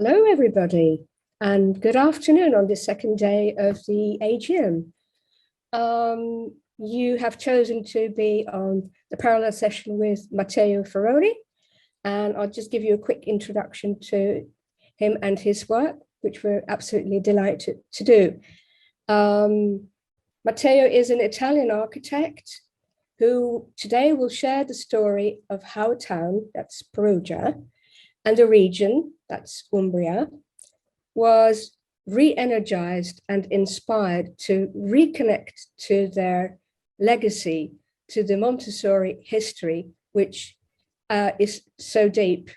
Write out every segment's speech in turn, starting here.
Hello, everybody, and good afternoon on the second day of the AGM. You have chosen to be on the parallel session with Matteo Ferroni, and I'll just give you a quick introduction to him and his work, which we're absolutely delighted to do. Matteo is an Italian architect who today will share the story of how a town, that's Perugia, and a region, that's Umbria, was re-energized and inspired to reconnect to their legacy, to the Montessori history, which is so deep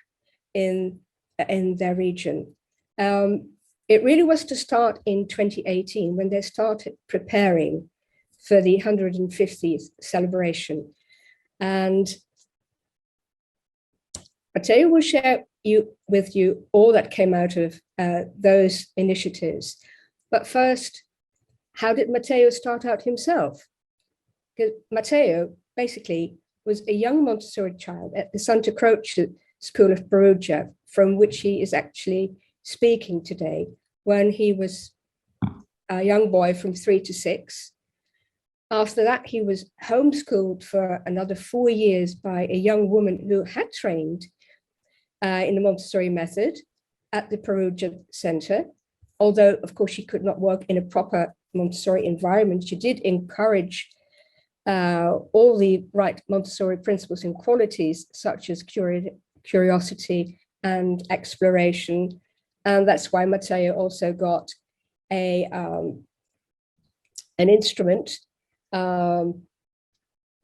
in their region. It really was to start in 2018 when they started preparing for the 150th celebration. And Matteo will share with you all that came out of those initiatives. But first, how did Matteo start out himself? Because Matteo basically was a young Montessori child at the Santa Croce School of Perugia, from which he is actually speaking today, when he was a young boy from 3 to 6. After that, he was homeschooled for another 4 years by a young woman who had trained in the Montessori method at the Perugia Center. Although, of course, she could not work in a proper Montessori environment, she did encourage all the right Montessori principles and qualities, such as curiosity and exploration. And that's why Matteo also got an instrument,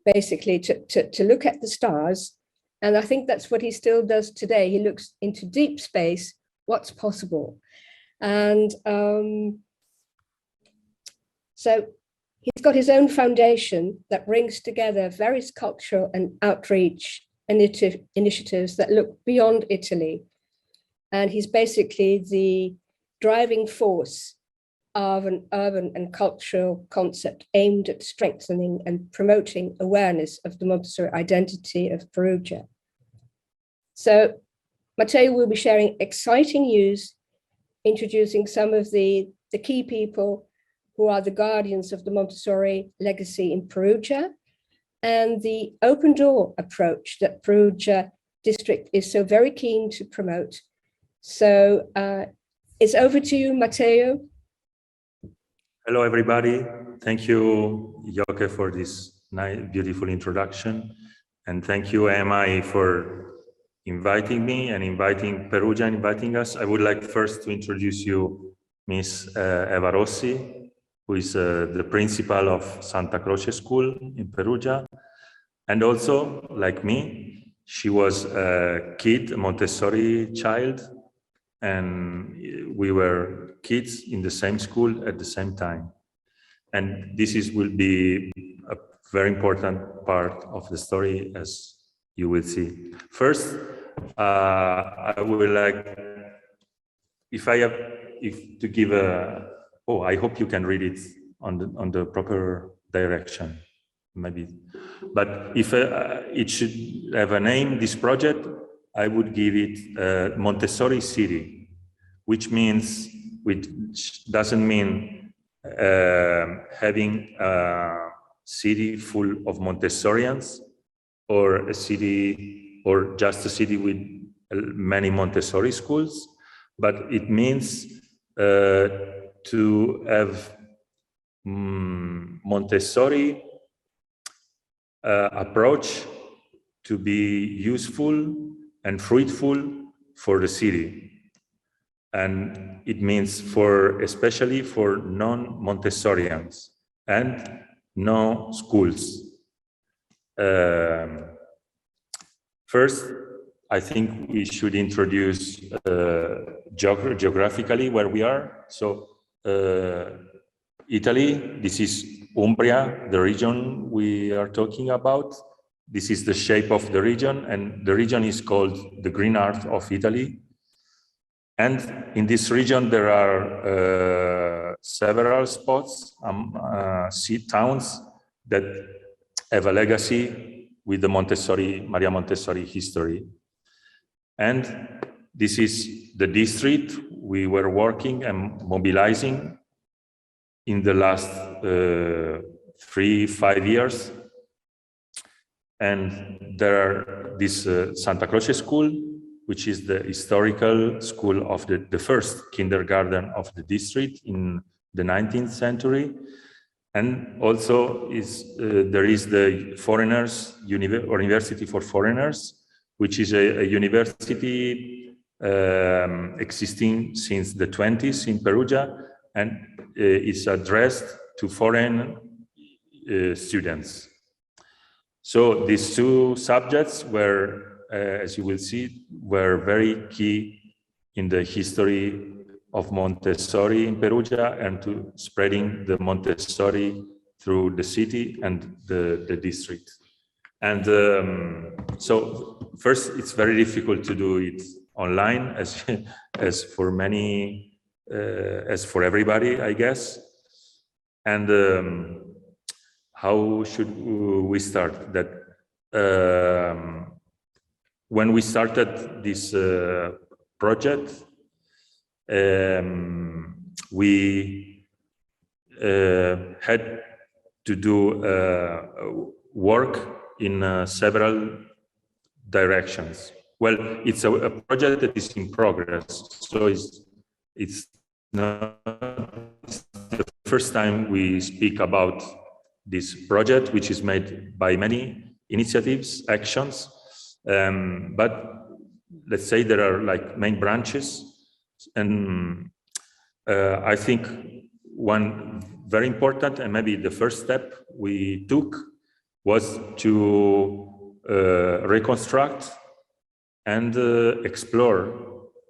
basically to look at the stars. And I think that's what he still does today. He looks into deep space, what's possible. And so he's got his own foundation that brings together various cultural and outreach initiatives that look beyond Italy. And he's basically the driving force of an urban and cultural concept aimed at strengthening and promoting awareness of the Montessori identity of Perugia. So Matteo will be sharing exciting news, introducing some of the key people who are the guardians of the Montessori legacy in Perugia, and the open door approach that Perugia district is so very keen to promote. So it's over to you, Matteo. Hello, everybody. Thank you, Joke, for this nice, beautiful introduction. And thank you, MI, for inviting me and inviting Perugia and inviting us. I would like first to introduce you Miss Eva Rossi, who is the principal of Santa Croce School in Perugia. And also, like me, she was a kid, a Montessori child, and we were kids in the same school at the same time. And this will be a very important part of the story, as you will see. First, I would like, to give I hope you can read it on the proper direction, maybe. But if it should have a name, this project, I would give it Montessori City, which doesn't mean having a city full of Montessorians, or a city, or just a city with many Montessori schools, but it means to have Montessori approach to be useful and fruitful for the city. And it means especially for non-Montessorians and no schools. First, I think we should introduce geographically where we are. So Italy, this is Umbria, the region we are talking about. This is the shape of the region, and the region is called the Green Heart of Italy. And in this region, there are several spots, towns that have a legacy with the Maria Montessori history. And this is the district we were working and mobilizing in the last 3-5 years. And there are this Santa Croce school, which is the historical school of the first kindergarten of the district in the 19th century. And also there is the Foreigners University for Foreigners, which is a university existing since the 20s in Perugia, and is addressed to foreign students. So these two subjects were, as you will see, were very key in the history of Montessori in Perugia and to spreading the Montessori through the city and the district. And so first, it's very difficult to do it online, as for many, as for everybody, I guess. And how should we start? That when we started this project, we had to do work in several directions. Well, it's a project that is in progress, so it's not the first time we speak about this project, which is made by many initiatives, actions, but let's say there are like main branches. And I think one very important and maybe the first step we took was to reconstruct and explore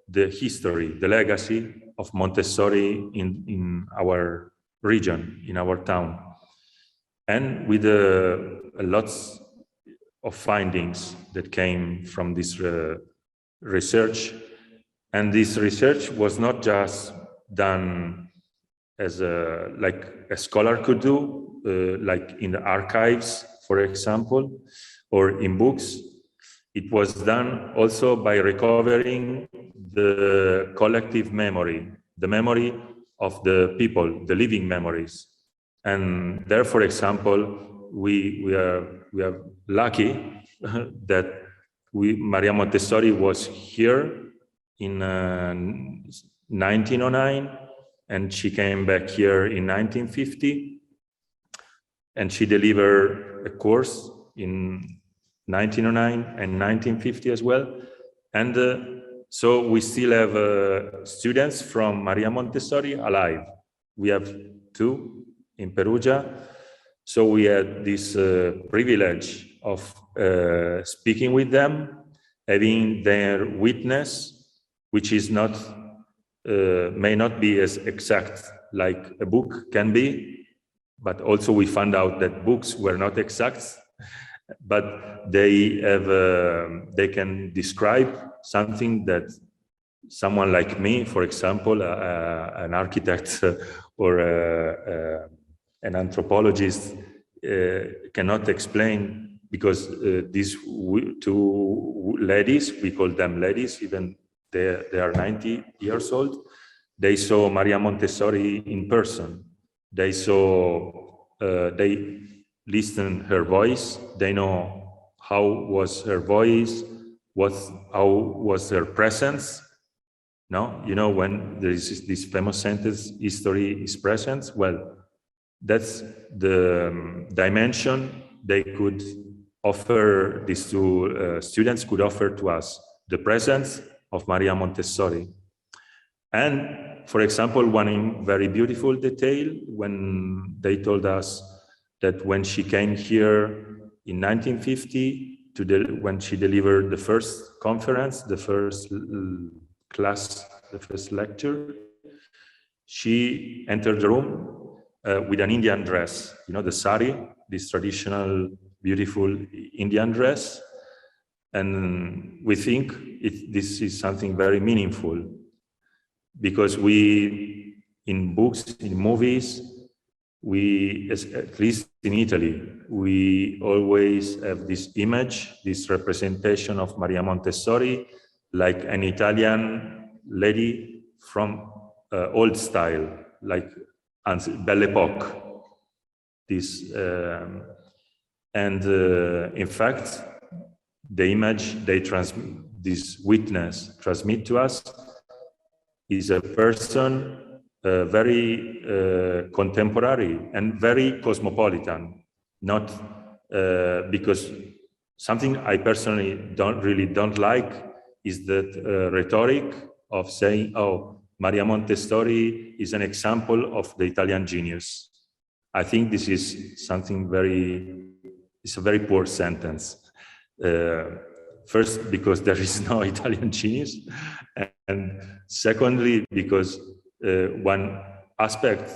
the history, the legacy of Montessori in our region, in our town. And with lots of findings that came from this research. And this research was not just done as like a scholar could do, like in the archives, for example, or in books. It was done also by recovering the collective memory, the memory of the people, the living memories. And there, for example, we are lucky that Maria Montessori was here in 1909, and she came back here in 1950, and she delivered a course in 1909 and 1950 as well. And so we still have students from Maria Montessori alive. We have 2 in Perugia. So we had this privilege of speaking with them, having their witness, which is not, may not be as exact like a book can be, but also we found out that books were not exact, but they have, they can describe something that someone like me, for example, an architect or an anthropologist cannot explain, because these 2 ladies, we call them ladies, even they are 90 years old, they saw Maria Montessori in person. They saw, they listened her voice, they know how was her voice, how was her presence. No, you know, when there is this famous sentence, history is presence, well, that's the dimension they could offer, these 2 students could offer to us, the presence of Maria Montessori. And for example, one very beautiful detail, when they told us that when she came here in 1950, when she delivered the first conference, the first class, the first lecture, she entered the room with an Indian dress, you know, the sari, this traditional, beautiful Indian dress. And we think this is something very meaningful, because we, in books, in movies, at least in Italy, we always have this image, this representation of Maria Montessori like an Italian lady from old style, like Belle Époque. This, and in fact, the image this witness transmit to us is a person very contemporary and very cosmopolitan, not because something I personally don't like is that rhetoric of saying, oh, Maria Montessori is an example of the Italian genius. I think this is something it's a very poor sentence. First, because there is no Italian genius, and secondly, because one aspect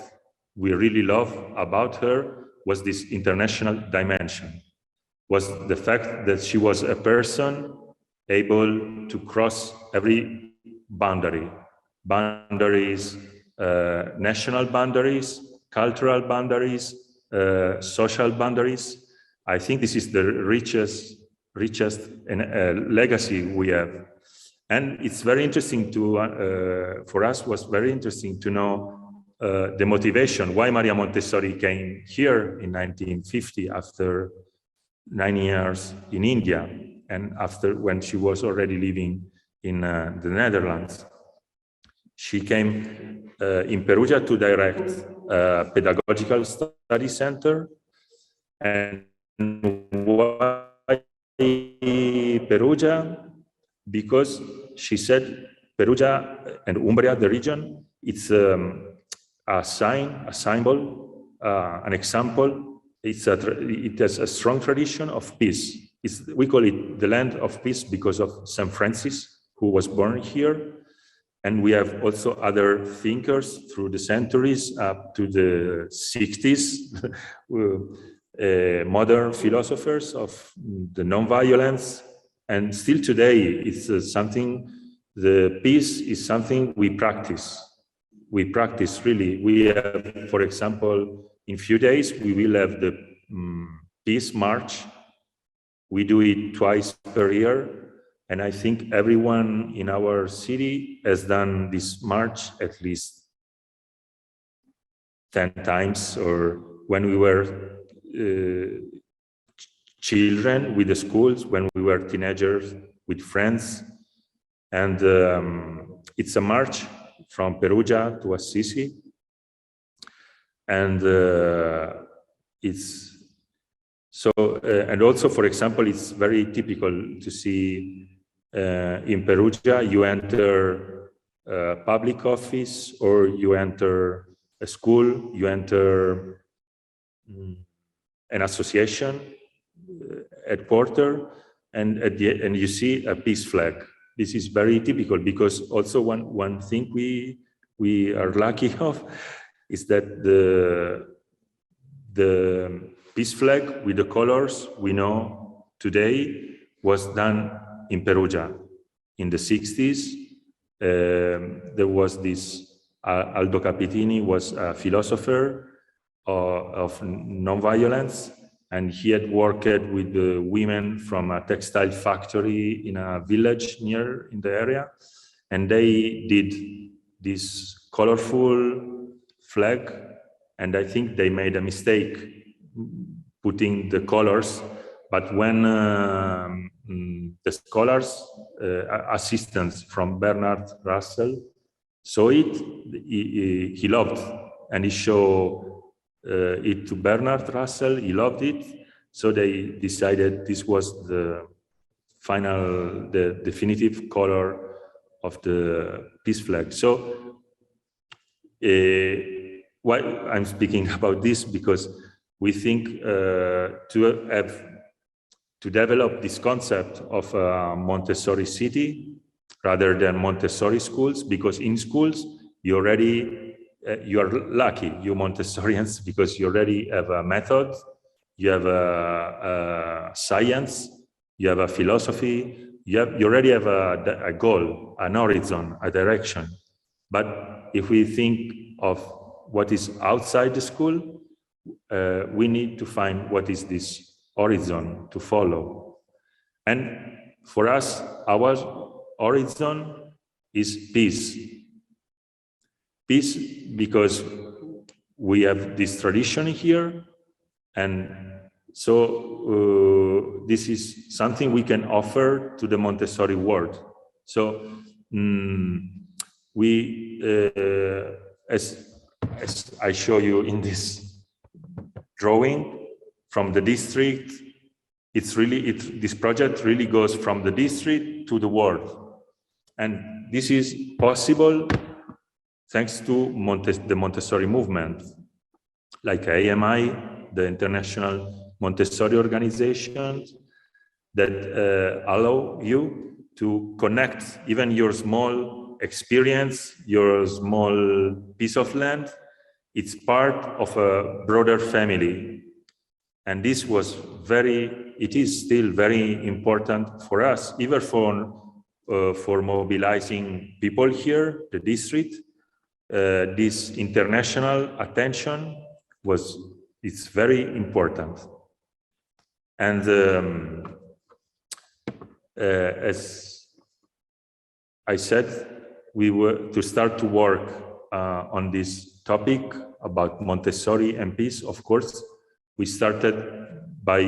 we really love about her was this international dimension, was the fact that she was a person able to cross every boundary, national boundaries, cultural boundaries, social boundaries. I think this is the richest legacy we have. And it's very interesting for us was very interesting to know the motivation, why Maria Montessori came here in 1950 after 9 years in India, and after when she was already living in the Netherlands. She came in Perugia to direct a pedagogical study center. And why Perugia? Because she said Perugia and Umbria, the region, it's a sign, a symbol, an example. It has a strong tradition of peace. We call it the land of peace because of St. Francis, who was born here. And we have also other thinkers through the centuries up to the 60s, modern philosophers of the nonviolence. And still today, it's something, the peace is something we practice. We practice really. We have, for example, in few days, we will have the Peace March. We do it twice per year. And I think everyone in our city has done this march at least 10 times, or when we were children with the schools, when we were teenagers with friends. And it's a march from Perugia to Assisi. And it's so, and also, for example, it's very typical to see in Perugia, you enter a public office or you enter a school, you enter an association headquarters, and you see a peace flag. This is very typical because also one thing we are lucky of is that the peace flag with the colors we know today was done in Perugia. In the 60s, there was this, Aldo Capitini was a philosopher of nonviolence, and he had worked with the women from a textile factory in a village near in the area, and they did this colorful flag, and I think they made a mistake putting the colors, but when the scholars, assistants from Bernard Russell saw it, he loved, and he showed it to Bernard Russell, he loved it, so they decided this was the definitive color of the peace flag. So why I'm speaking about this, because we think to develop this concept of a Montessori city rather than Montessori schools, because in schools you are lucky, you Montessorians, because you already have a method, you have a science, you have a philosophy, you already have a goal, an horizon, a direction. But if we think of what is outside the school, we need to find what is this horizon to follow. And for us, horizon is peace. Peace because we have this tradition here, and so this is something we can offer to the Montessori world. So we, as I show you in this drawing from the district, this project really goes from the district to the world, and this is possible thanks to the Montessori movement, like AMI, the International Montessori Organization, that allow you to connect even your small experience, your small piece of land. It's part of a broader family. And this was it is still very important for us, even for mobilizing people here, the district. This international attention it's very important. And as I said, we were to start to work on this topic about Montessori and peace. Of course, we started by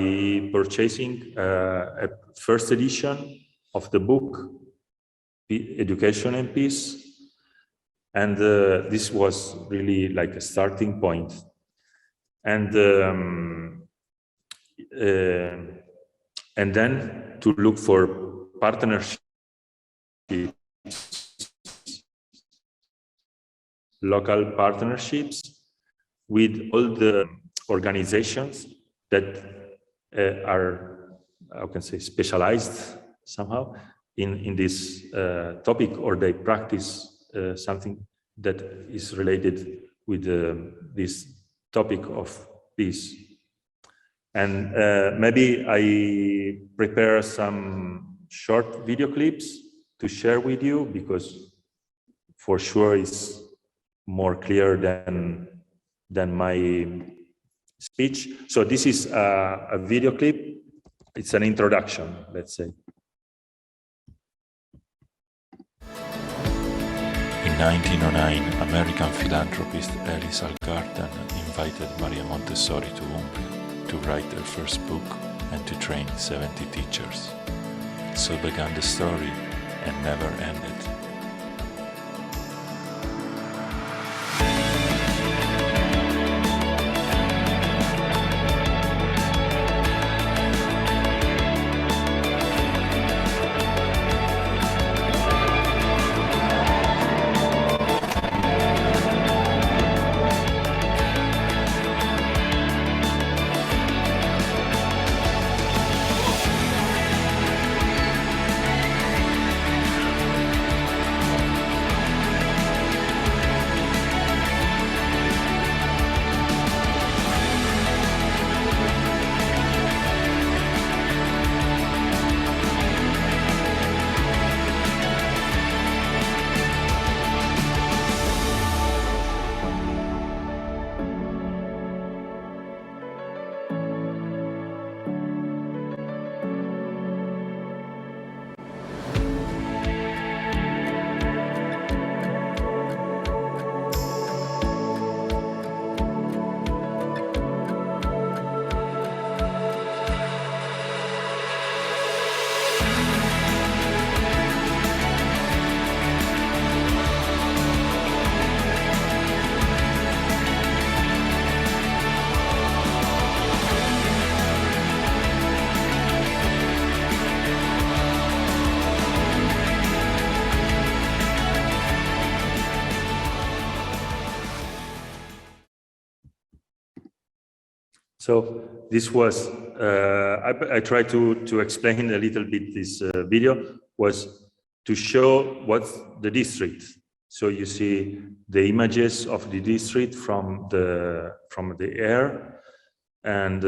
purchasing a first edition of the book, Education and Peace. And this was really like a starting point. And then to look for partnerships, local partnerships with all the organizations that are, I can say, specialized somehow in this topic, or they practice something that is related with this topic of peace. And maybe I prepare some short video clips to share with you, because for sure it's more clear than my speech. So this is a video clip. It's an introduction, let's say. In 1909, American philanthropist Alice Algartan invited Maria Montessori to Umbria to write her first book and to train 70 teachers. So began the story and never ended. So this was, I tried to explain a little bit. This video was to show what's the district. So you see the images of the district from the air, and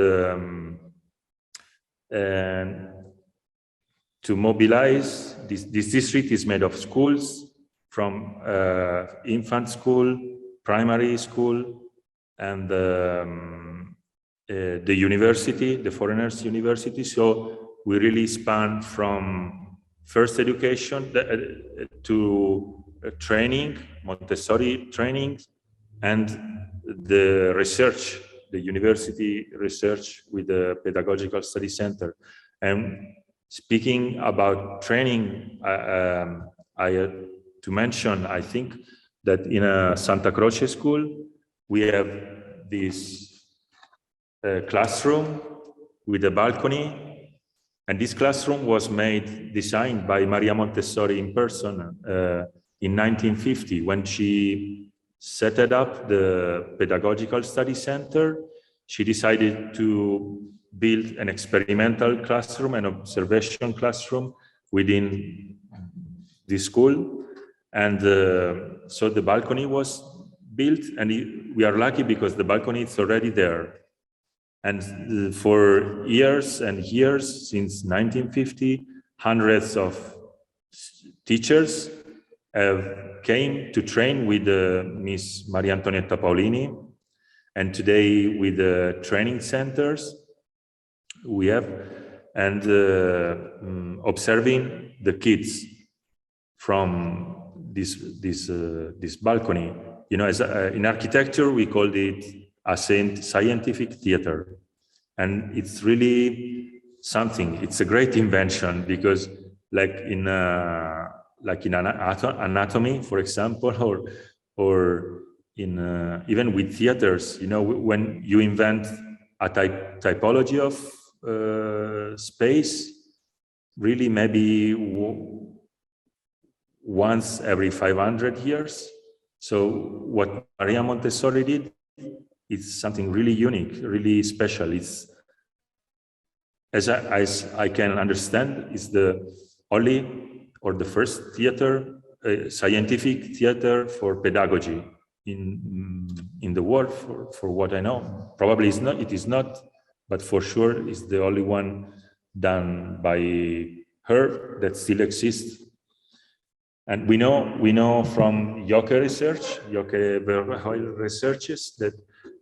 to mobilize this district is made of schools, from infant school, primary school, and the university, the Foreigners University. So we really span from first education to training, Montessori training, and the research, the university research with the Pedagogical Study Center. And speaking about training, to mention, I think that in a Santa Croce school, we have this classroom with a balcony, and this classroom was designed by Maria Montessori in person in 1950 when she set up the Pedagogical Study Center. She decided to build an experimental classroom, an observation classroom within the school. And so the balcony was built, and we are lucky because the balcony is already there. And for years and years, since 1950, hundreds of teachers came to train with Miss Maria Antonietta Paolini. And today with the training centers we have, and observing the kids from this balcony. You know, as in architecture, we called it a scientific theater. And it's really something, it's a great invention, because like in anatomy, for example, or in even with theaters, you know, when you invent a typology of space, really maybe once every 500 years. So what Maria Montessori did, it's something really unique, really special. It's, as I can understand, is the only or the first theater, scientific theater for pedagogy in the world, for what I know. Probably it is not, but for sure it's the only one done by her that still exists. And we know from Yoke research, Yoke researches, that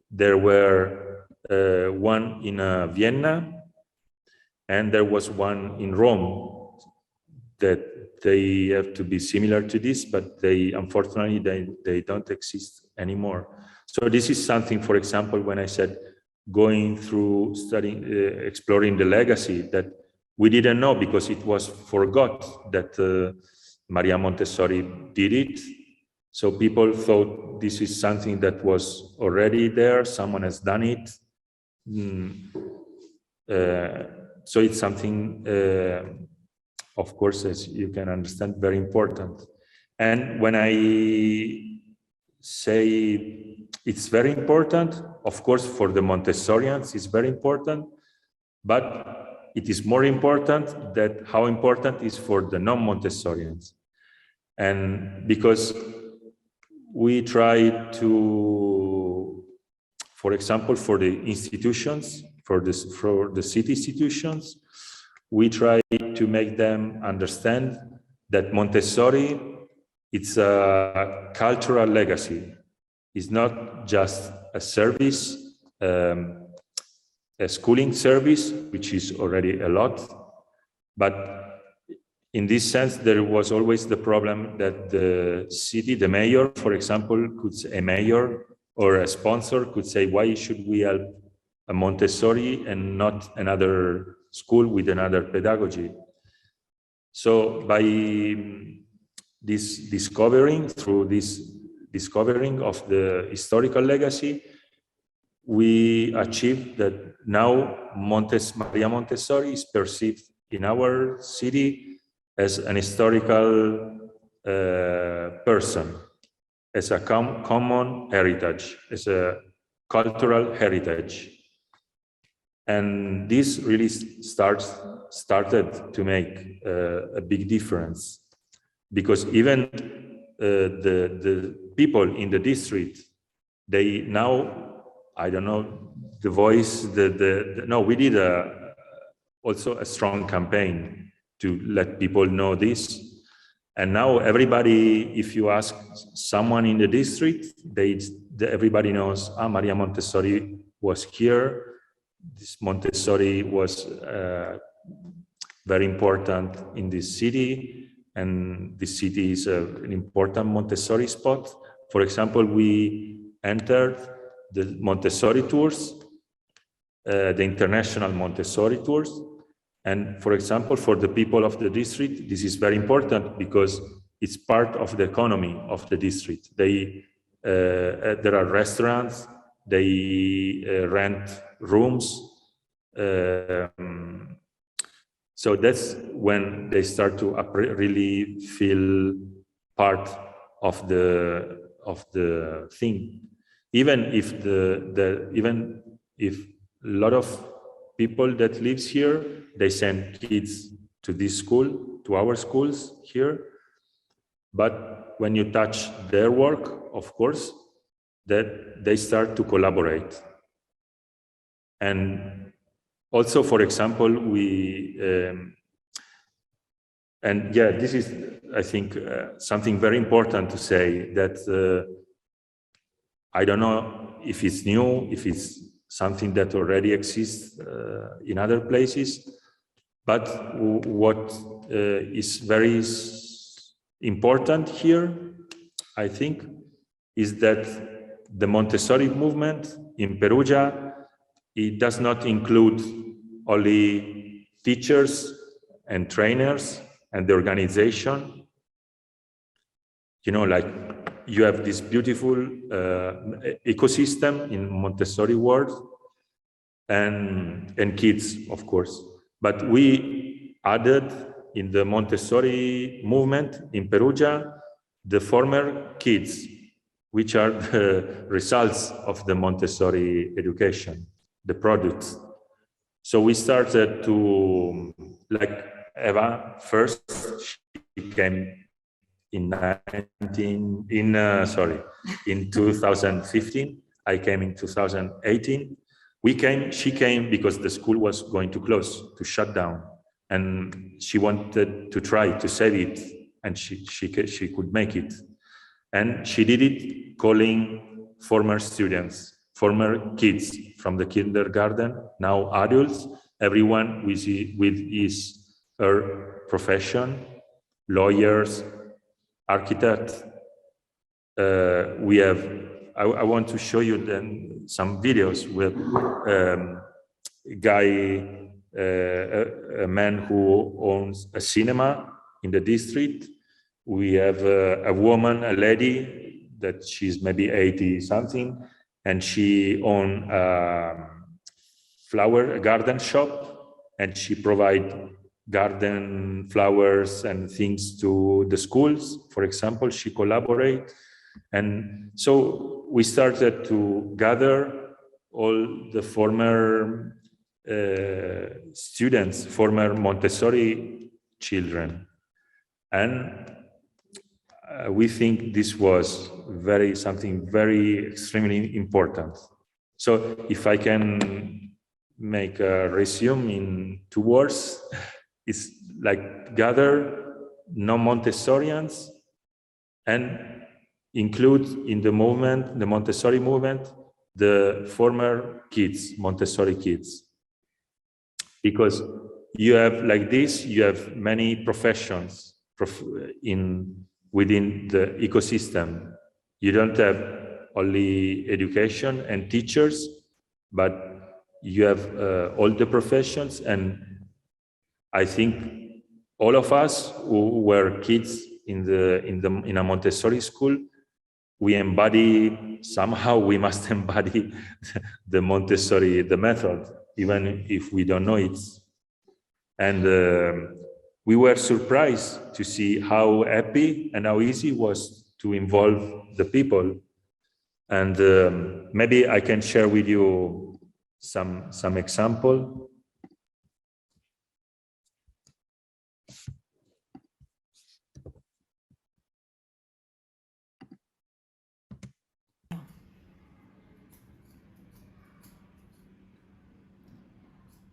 there were one in Vienna, and there was one in Rome, that they have to be similar to this, but they unfortunately they don't exist anymore. So this is something, for example, when I said going through studying, exploring the legacy, that we didn't know because it was forgot that Maria Montessori did it. So people thought this is something that was already there, someone has done it. So it's something, of course, as you can understand, very important. And when I say it's very important, of course, for the Montessorians, it's very important, but it is more important that how important is for the non-Montessorians. And because we try to, for example, for the institutions, for the city institutions, we try to make them understand that Montessori, it's a cultural legacy. It's not just a service, a schooling service, which is already a lot, but in this sense, there was always the problem that the city, the mayor, for example, a mayor or a sponsor could say, why should we help a Montessori and not another school with another pedagogy? So by this discovering, through this discovering of the historical legacy, we achieved that now Maria Montessori is perceived in our city as an historical person, as a common heritage, as a cultural heritage. And this really started to make a big difference, because even the people in the district, they now, I don't know, the voice, no, we did also a strong campaign to let people know this. And now everybody, if you ask someone in the district, everybody knows, Maria Montessori was here. This Montessori was very important in this city, and this city is an important Montessori spot. For example, we entered the Montessori tours, the international Montessori tours. And for example, for the people of the district, this is very important because it's part of the economy of the district. There are restaurants, they rent rooms. So that's when they start to really feel part of the thing. Even if even if a lot of people that lives here, they send kids to this school, to our schools here. But when you touch their work, of course, that they start to collaborate. And also, for example, and yeah, this is, I think, something very important to say, that I don't know if it's new, if it's something that already exists in other places, but what is very important here, I think, is that the Montessori movement in Perugia, it does not include only teachers and trainers and the organization. You know, like, you have this beautiful ecosystem in Montessori world, and kids, of course. But we added in the Montessori movement in Perugia the former kids, which are the results of the Montessori education, the products. So we started to, like Eva, first she came in 2015. I came in 2018. She came because the school was going to close, to shut down, and she wanted to try to save it, and she could make it. And she did it calling former students, former kids from the kindergarten, now adults, everyone with her profession, lawyers, architects. We have, I want to show you then some videos with a guy, a man who owns a cinema in the district. We have a woman, a lady, that she's maybe 80 something, and she owns a garden shop, and she provides garden flowers and things to the schools. For example, she collaborates. And so we started to gather all the former students, former Montessori children. And we think this was something very extremely important. So if I can make a resume in 2 words, it's like gather non-Montessorians and include in the movement, the Montessori movement, the former kids, Montessori kids. Because you have, like this, you have many professions within the ecosystem. You don't have only education and teachers, but you have all the professions. And I think all of us who were kids in a Montessori school, we must embody the Montessori, the method, even if we don't know it. And we were surprised to see how happy and how easy it was to involve the people. And maybe I can share with you some example.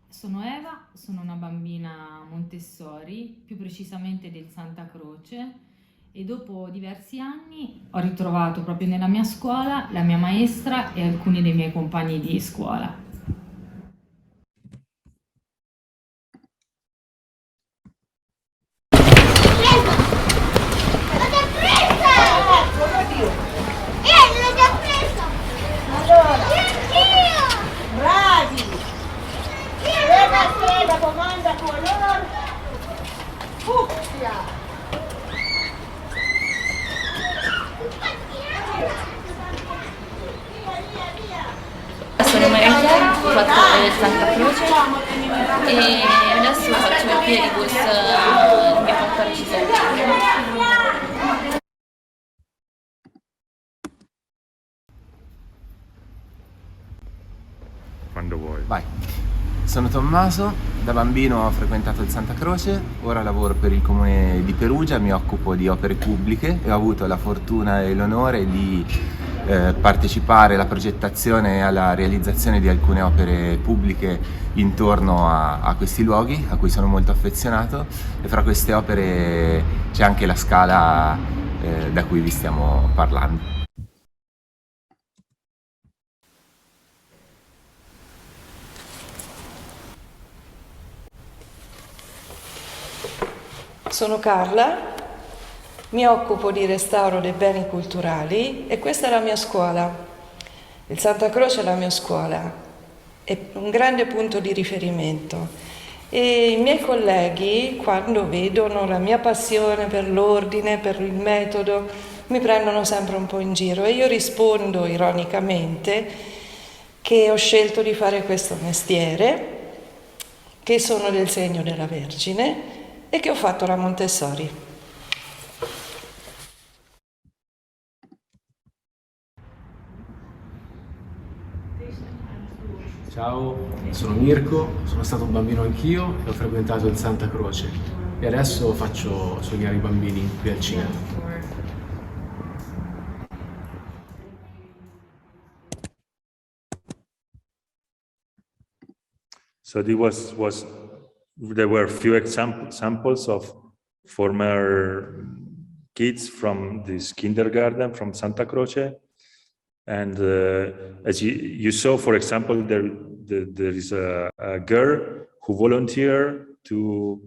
Sono Eva, sono una bambina Montessori, più precisamente del Santa Croce, e dopo diversi anni ho ritrovato proprio nella mia scuola la mia maestra e alcuni dei miei compagni di scuola. Sono Maria Chiara, ho fatto del Santa Croce e adesso faccio il Pieribus, il mio 14 settembre. Quando vuoi. Vai. Sono Tommaso, da bambino ho frequentato il Santa Croce, ora lavoro per il comune di Perugia, mi occupo di opere pubbliche e ho avuto la fortuna e l'onore di partecipare alla progettazione e alla realizzazione di alcune opere pubbliche intorno a questi luoghi a cui sono molto affezionato, e fra queste opere c'è anche la scala da cui vi stiamo parlando. Sono Carla, mi occupo di restauro dei beni culturali e questa è la mia scuola. Il Santa Croce è la mia scuola, è un grande punto di riferimento e i miei colleghi, quando vedono la mia passione per l'ordine, per il metodo, mi prendono sempre un po' in giro e io rispondo ironicamente che ho scelto di fare questo mestiere, che sono del segno della Vergine e che ho fatto la Montessori. Ciao, sono Mirko, sono stato un bambino anch'io e ho frequentato il Santa Croce e adesso faccio sognare i bambini qui al cinema. So there were few examples of former kids from this kindergarten from Santa Croce, and as you saw, for example, there is a girl who volunteered to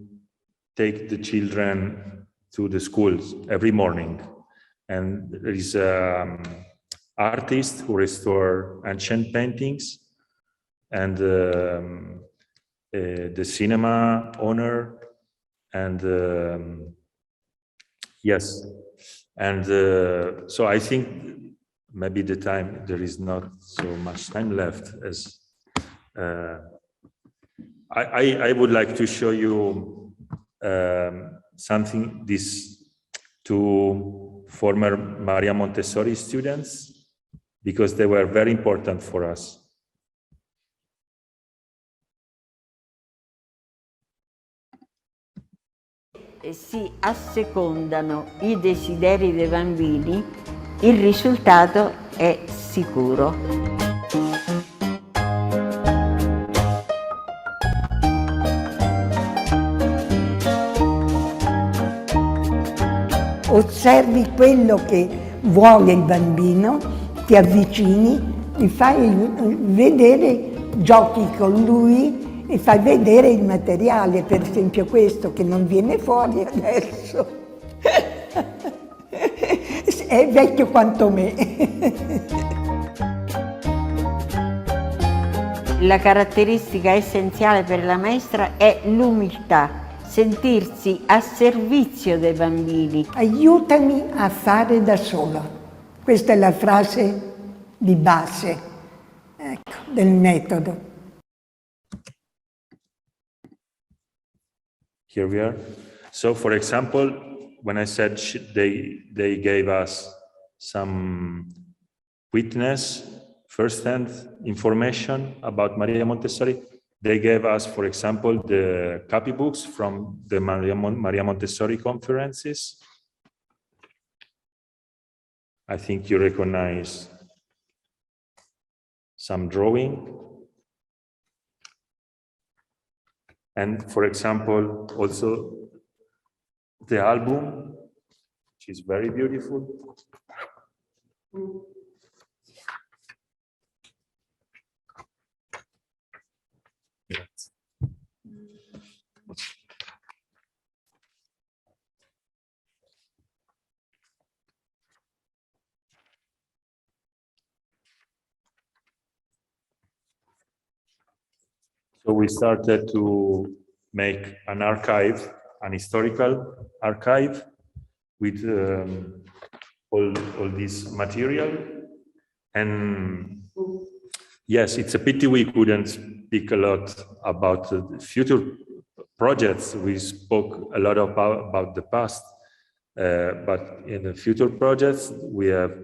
take the children to the schools every morning, and there is an artist who restore ancient paintings, and the cinema owner, and yes, and so I think maybe there is not so much time left, as I would like to show you something, these two former Maria Montessori students, because they were very important for us. E si assecondano i desideri dei bambini, il risultato è sicuro. Osservi quello che vuole il bambino, ti avvicini, gli fai vedere, giochi con lui e fai vedere il materiale, per esempio questo che non viene fuori adesso. È vecchio quanto me. La caratteristica essenziale per la maestra è l'umiltà, sentirsi a servizio dei bambini. Aiutami a fare da sola. Questa è la frase di base, ecco, del metodo. Here we are. So, for example, when I said they gave us some witness, first-hand information about Maria Montessori, they gave us, for example, the copybooks from the Maria Montessori conferences. I think you recognize some drawing. And for example, also the album, which is very beautiful. So we started to make an archive an historical archive with all this material. And yes, it's a pity we couldn't speak a lot about the future projects. We spoke a lot about the past, but in the future projects, we have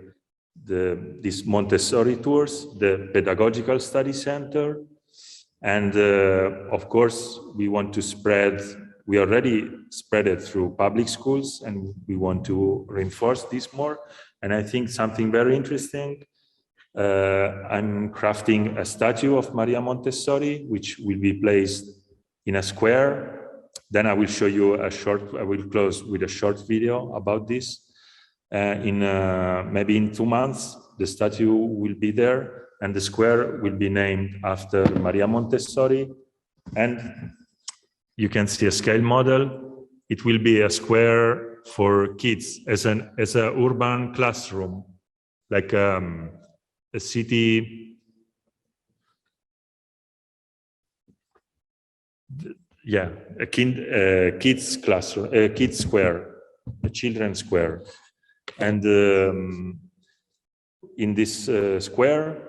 these Montessori tours, the Pedagogical Study Center, and of course, we want to spread, we already spread it through public schools, and we want to reinforce this more. And I think something very interesting, I'm crafting a statue of Maria Montessori, which will be placed in a square. Then I will show you I will close with a short video about this. Maybe in 2 months, the statue will be there, and the square will be named after Maria Montessori. And you can see a scale model. It will be a square for kids as an urban classroom, like a city. Yeah, a kids classroom, a kids square, a children's square. And in this square,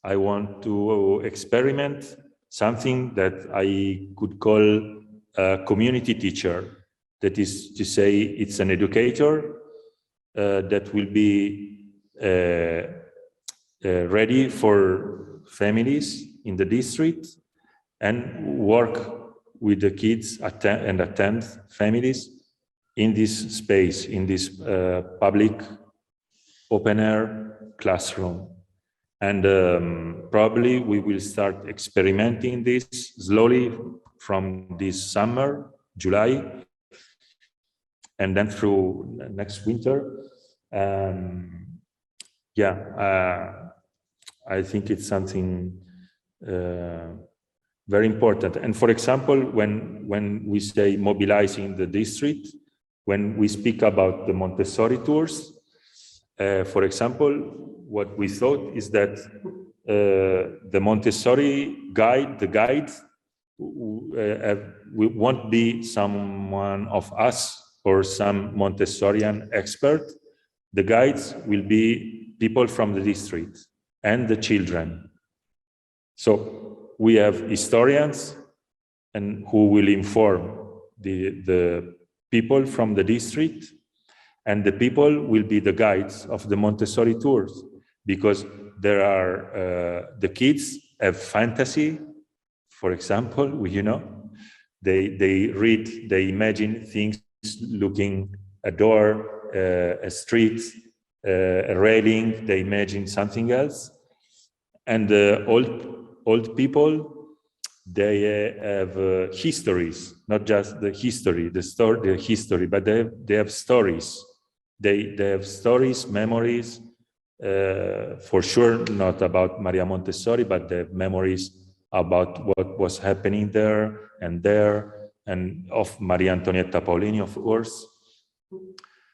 I want to experiment something that I could call a community teacher. That is to say, it's an educator that will be ready for families in the district and work with the kids and attend families in this space, in this public open-air classroom. And probably we will start experimenting this slowly from this summer, July, and then through next winter. I think it's something very important. And for example, when we say mobilizing the district, when we speak about the Montessori tours, for example, what we thought is that the Montessori guide, the guide, won't be someone of us or some Montessorian expert. The guides will be people from the district and the children. So we have historians and who will inform the people from the district, and the people will be the guides of the Montessori tours, because there are the kids have fantasy. For example, they read, they imagine things, looking a door, a street, a railing. They imagine something else, and the old people, they have histories, not just the history, the history, but they have stories. They have stories, memories, for sure not about Maria Montessori, but they have memories about what was happening there, and of Maria Antonietta Paolini, of course.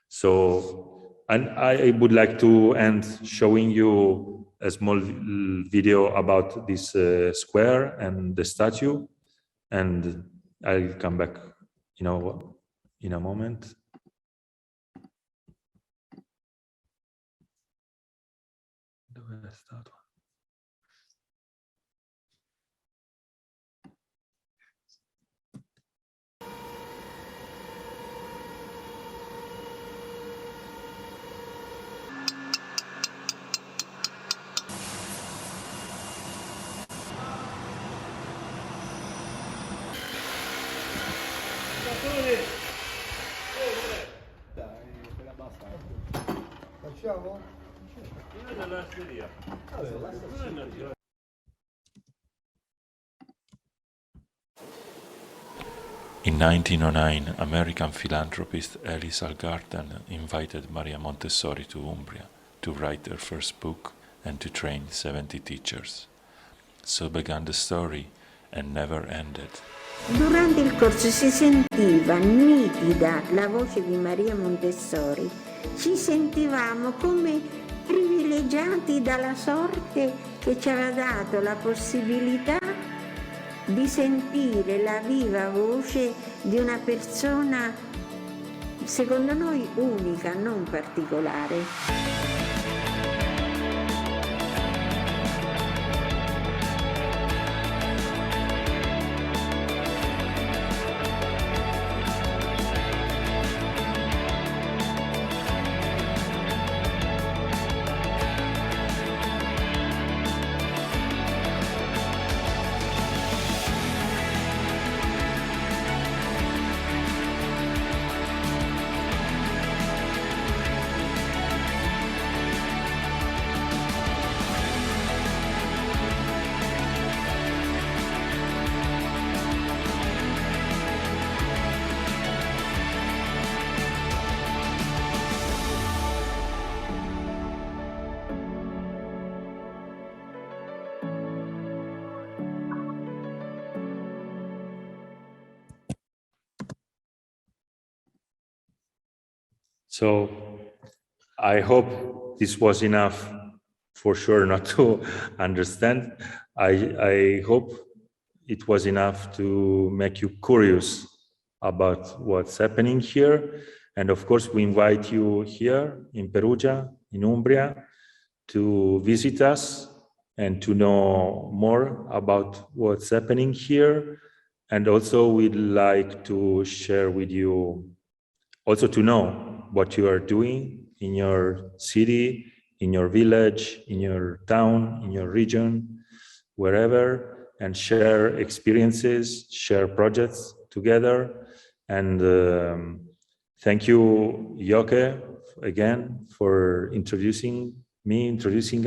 So, and I would like to end showing you a small video about this square and the statue, and I'll come back, in a moment. Dove è stato? Facciamo? In 1909, American philanthropist Alice Algarden invited Maria Montessori to Umbria to write her first book and to train 70 teachers. So began the story and never ended. Durante il corso si sentiva nitida la voce di Maria Montessori. Ci sentivamo come privilegiati dalla sorte che ci aveva dato la possibilità di sentire la viva voce di una persona, secondo noi, unica, non particolare. So I hope this was enough, for sure, not to understand. I hope it was enough to make you curious about what's happening here. And of course, we invite you here in Perugia, in Umbria, to visit us and to know more about what's happening here. And also we'd like to share with you, also to know what you are doing in your city, in your village, in your town, in your region, wherever, and share experiences, share projects together. And thank you, Joke, again, for introducing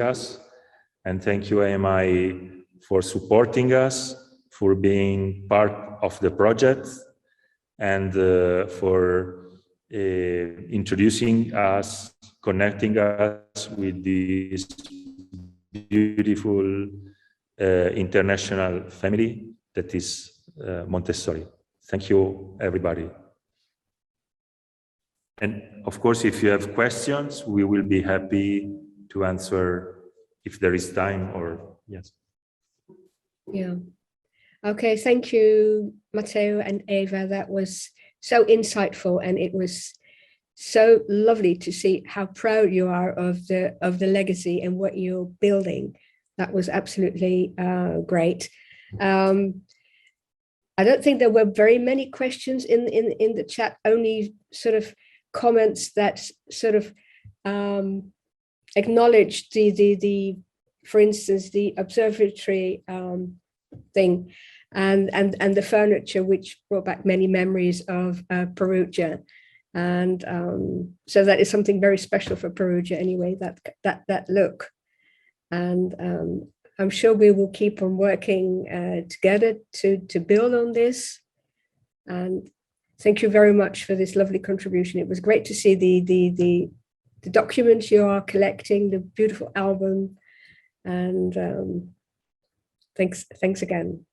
us. And thank you, AMI, for supporting us, for being part of the project, and for introducing us, connecting us with this beautiful international family that is Montessori. Thank you, everybody. And of course, if you have questions, we will be happy to answer if there is time, or yes. Yeah. Okay, thank you, Matteo and Eva. That was so insightful, and it was so lovely to see how proud you are of the legacy and what you're building. That was absolutely great. I don't think there were very many questions in the chat, only sort of comments that sort of acknowledged the for instance, the observatory thing and the furniture, which brought back many memories of Perugia. And so that is something very special for Perugia anyway, that look. And I'm sure we will keep on working together to build on this. And thank you very much for this lovely contribution. It was great to see the documents you are collecting, the beautiful album, and thanks again.